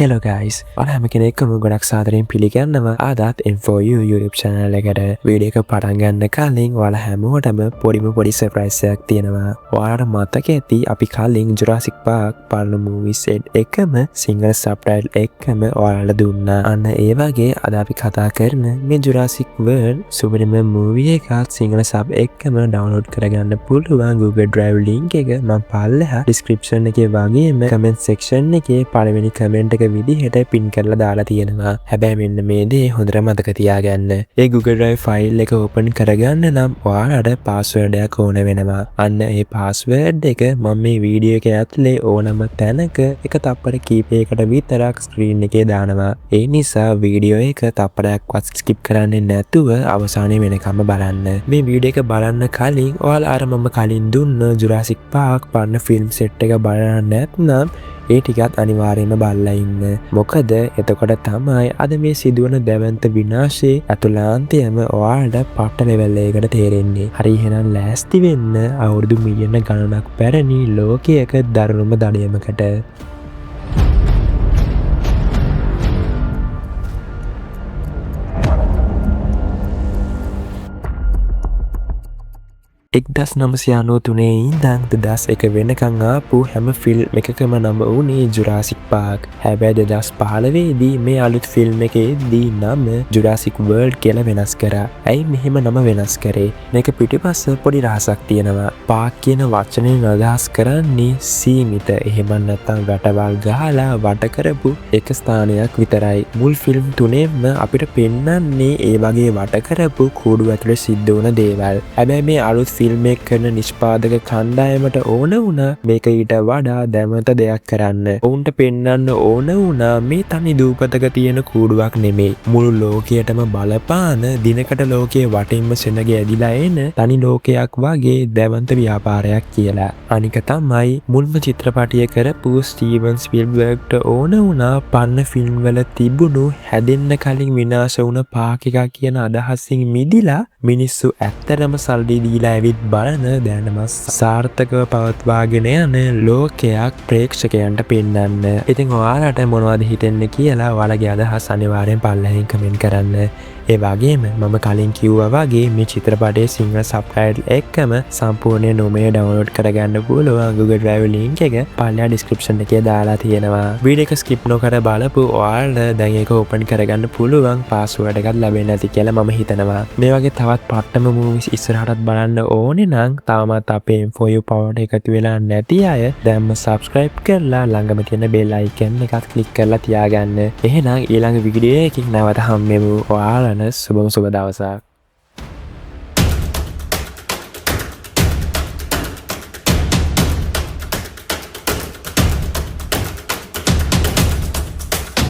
Hello guys, ඔයාලා හැම කෙනෙක්ම ගොඩක් සාදරයෙන් පිළිගන්නවා ආදත් M4U YouTube channel එකට වීඩියෝ එක පටන් ගන්න කලින් ඔයාලා හැමෝටම පොඩි සර්ප්‍රයිස් එකක් තියෙනවා. ඔයාලට මතක ඇති අපි කලින් Jurassic Park පරණ movies එකම සිංහල subtitle එකම ඔයාලට දුන්නා. අන්න ඒ වගේ අද අපි කතා කරන මේ Jurassic World සුපිරිම movie එකත් සිංහල sub එකම download කරගන්න පුළුවන් Google Drive link එක මම පල්ලෙහා description එකේ වගේම comment section එකේ පළවෙනි comment එක විදිහට පින් කරලා දාලා තියෙනවා. හැබැයි මෙන්න මේ දේ හොඳට මතක තියාගන්න. ඒ Google Drive file එක open කරගන්න නම් ඔයාලට password එකක් ඕන වෙනවා. අන්න ඒ password එක මම මේ වීඩියෝ එක ඇතුලේ ඕනම තැනක එක තප්පර කීපයකට විතරක් screen එකේ දානවා. ඒ නිසා වීඩියෝ එක තප්පරයක්වත් skip කරන්නේ නැතුව අවසානයේ වෙනකම්ම බලන්න. මේ වීඩියෝ එක බලන්න කලින් ඔයාලා අර මම කලින් දුන්න Jurassic Park පරණ film set එක බලන්න නැත්නම් ඒ ටිකත් අනිවාර්යයෙන්ම බලලා ඉන්න. මොකද එතකොට තමයි අද මේ සිදුවන දැවැන්ත විනාශයේ අතුලාන්තයම ඔයාලට පට්ට ලෙවල් එකකට තේරෙන්නේ. හරි එහෙනම් ලෑස්ති වෙන්න අවුරුදු මිලියන ගණනක් පැරණි ලෝකයක දරුණුම දඩයමකට. එක්දස් නමසයානෝ තුනේ ඉඳන් දෙදස් එක වෙනකං ආපු හැම ෆිල්ම් එකකම නම වුණේ Jurassic Park. හැබැයි 2015දී මේ අලුත් ෆිල්ම් එකේදී නම Jurassic World කියලා වෙනස් කරා. ඇයි මෙහෙම නම වෙනස් කරේ? මේක පිටිපස්ස පොඩි රහසක් තියෙනවා. Park කියන වචනේ අදහස් කරන්නේ සීමිත. එහෙම නැත්නම් වැටවල් ගහලා වට කරපු එක ස්ථානයක් විතරයි. මුල් ෆිල්ම් තුනේම අපිට පෙන්වන්නේ ඒ වගේ වට කරපු කූඩු ඇතුලේ සිද්ධ වුණ දේවල්. හැබැයි මේ අලුත් ෆිල්ම් එක කරන නිෂ්පාදක කණ්ඩායමට ඕන වුණා මේක ඊට වඩා දැවැන්ත දෙයක් කරන්න. ඔවුන්ට පෙන්වන්න ඕන වුණා මේ තනි දූපතක තියෙන කූඩුවක් නෙමෙයි. මුළු ලෝකයටම බලපාන දිනකට ලෝකයේ වටින්ම සෙනග ඇදිලා එන තනි ලෝකයක් වගේ දැවැන්ත ව්‍යාපාරයක් කියලා. අනික තමයි මුල්ම චිත්‍රපටිය කරපු ස්ටීවන් ස්පිල්බර්ග්ට ඕන වුණා පරණ ෆිල්ම් වල තිබුණු හැදෙන්න කලින් විනාශ වුණ පාක් එකක් කියන අදහසින් මිදිලා මිනිස්සු ඇත්තටම සල්ලි දීලා ඇවිත් බලන දැනම සාර්ථකව පවත්වාගෙන යන ලෝකයක් ප්‍රේක්ෂකයන්ට පෙන්වන්න. ඉතින් ඔයාලට මොනවද හිතෙන්නේ කියලා ඔයාලගේ අදහස් අනිවාර්යෙන් පල්ලෙහින් කමෙන්ට් කරන්න. ඒ වගේම මම කලින් කිව්වා වගේ මේ චිත්‍රපටයේ සිංහල සබ්ටයිටල් එකම සම්පූර්ණයෙන් නොමේ ඩවුන්ලෝඩ් කරගන්න පුළුවන් Google Drive link එක පල්ලෙහා description එකේ දාලා තියෙනවා. වීඩියෝ එක skip නොකර බලපු ඔයාලට දැන් ඒක open කරගන්න පුළුවන් password එකක් ලැබෙන්නේ නැති කියලා මම හිතනවා. මේ වගේ තවත් පට්ටම movies ඉස්සරහටත් බලන්න ඕනේ නම් තාමත් අපේ M4U power එකතු වෙලා නැති අය දැන්ම subscribe කරලා ළඟම තියෙන bell icon එකත් click කරලා තියාගන්න. එහෙනම් ඊළඟ වීඩියෝ එකකින් නැවත හම්බෙමු. ඔයාලට සුබ දවසක්.